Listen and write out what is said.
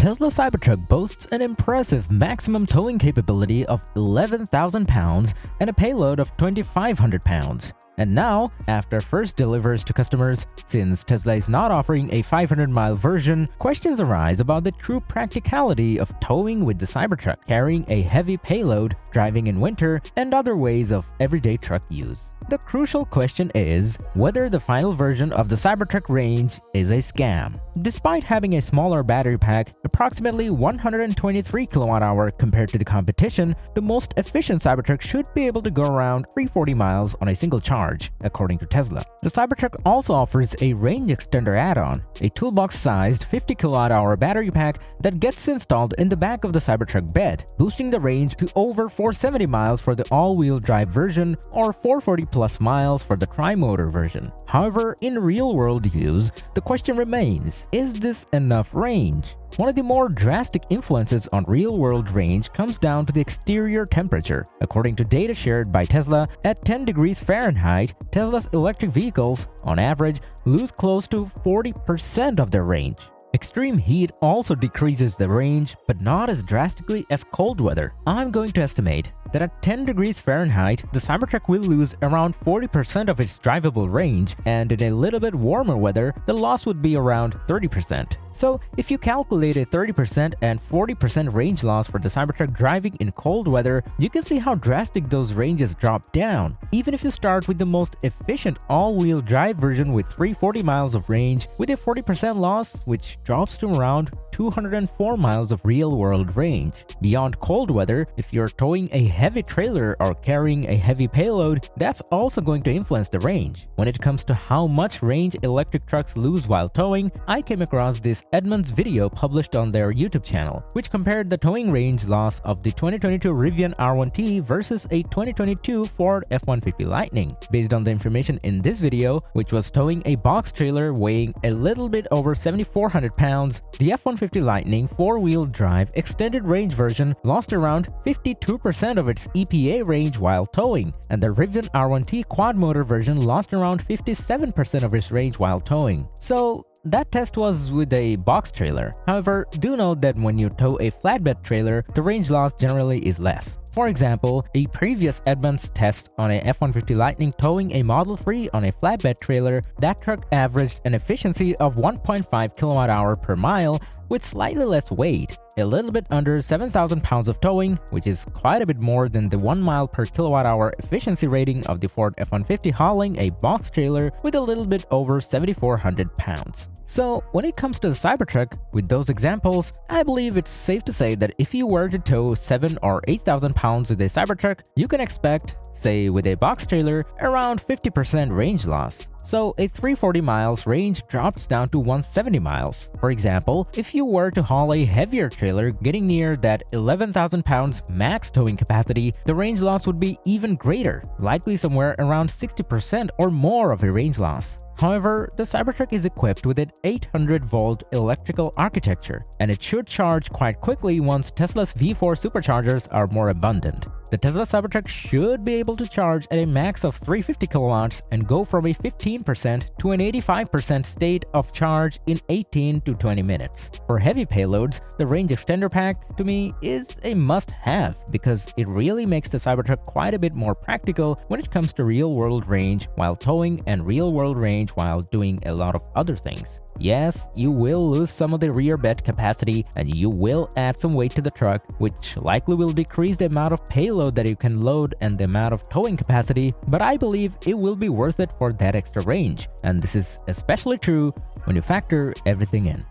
Tesla Cybertruck boasts an impressive maximum towing capability of 11,000 pounds and a payload of 2,500 pounds. And now, after first delivers to customers, since Tesla is not offering a 500-mile version, questions arise about the true practicality of towing with the Cybertruck, carrying a heavy payload, driving in winter, and other ways of everyday truck use. The crucial question is whether the final version of the Cybertruck range is a scam. Despite having a smaller battery pack, approximately 123 kWh compared to the competition, the most efficient Cybertruck should be able to go around 340 miles on a single charge, according to Tesla. The Cybertruck also offers a range extender add-on, a toolbox-sized 50 kWh battery pack that gets installed in the back of the Cybertruck bed, boosting the range to over 470 miles for the all-wheel drive version or 440 plus miles for the tri-motor version. However, in real-world use, the question remains, is this enough range? One of the more drastic influences on real-world range comes down to the exterior temperature. According to data shared by Tesla, at 10 degrees Fahrenheit, Tesla's electric vehicles, on average, lose close to 40% of their range. Extreme heat also decreases the range, but not as drastically as cold weather. I'm going to estimate that at 10 degrees Fahrenheit, the Cybertruck will lose around 40% of its drivable range, and in a little bit warmer weather, the loss would be around 30%. So, if you calculate a 30% and 40% range loss for the Cybertruck driving in cold weather, you can see how drastic those ranges drop down. Even if you start with the most efficient all-wheel drive version with 340 miles of range, with a 40% loss, which drops to around 204 miles of real-world range. Beyond cold weather, if you're towing a heavy trailer or carrying a heavy payload, that's also going to influence the range. When it comes to how much range electric trucks lose while towing, I came across this Edmunds video published on their YouTube channel, which compared the towing range loss of the 2022 Rivian R1T versus a 2022 Ford F-150 Lightning. Based on the information in this video, which was towing a box trailer weighing a little bit over 7,400 pounds, the F-150 Lightning 4-wheel drive extended range version lost around 52% of its EPA range while towing, and the Rivian R1T quad motor version lost around 57% of its range while towing. So, that test was with a box trailer. However, do note that when you tow a flatbed trailer, the range loss generally is less. For example, a previous Edmunds test on a F-150 Lightning towing a Model 3 on a flatbed trailer, that truck averaged an efficiency of 1.5 kWh per mile with slightly less weight, a little bit under 7,000 pounds of towing, which is quite a bit more than the 1 mile per kWh efficiency rating of the Ford F-150 hauling a box trailer with a little bit over 7,400 pounds. So, when it comes to the Cybertruck, with those examples, I believe it's safe to say that if you were to tow 7,000 or 8,000 pounds with a Cybertruck, you can expect, say with a box trailer, around 50% range loss. So a 340 miles range drops down to 170 miles. For example, if you were to haul a heavier trailer getting near that 11,000 pounds max towing capacity, the range loss would be even greater, likely somewhere around 60% or more of a range loss. However, the Cybertruck is equipped with an 800-volt electrical architecture, and it should charge quite quickly once Tesla's V4 superchargers are more abundant. The Tesla Cybertruck should be able to charge at a max of 350 kilowatts and go from a 15% to an 85% state of charge in 18 to 20 minutes. For heavy payloads, the range extender pack, to me, is a must-have because it really makes the Cybertruck quite a bit more practical when it comes to real-world range while towing and real-world range while doing a lot of other things. Yes, you will lose some of the rear bed capacity and you will add some weight to the truck, which likely will decrease the amount of payload that you can load and the amount of towing capacity, but I believe it will be worth it for that extra range. And this is especially true when you factor everything in.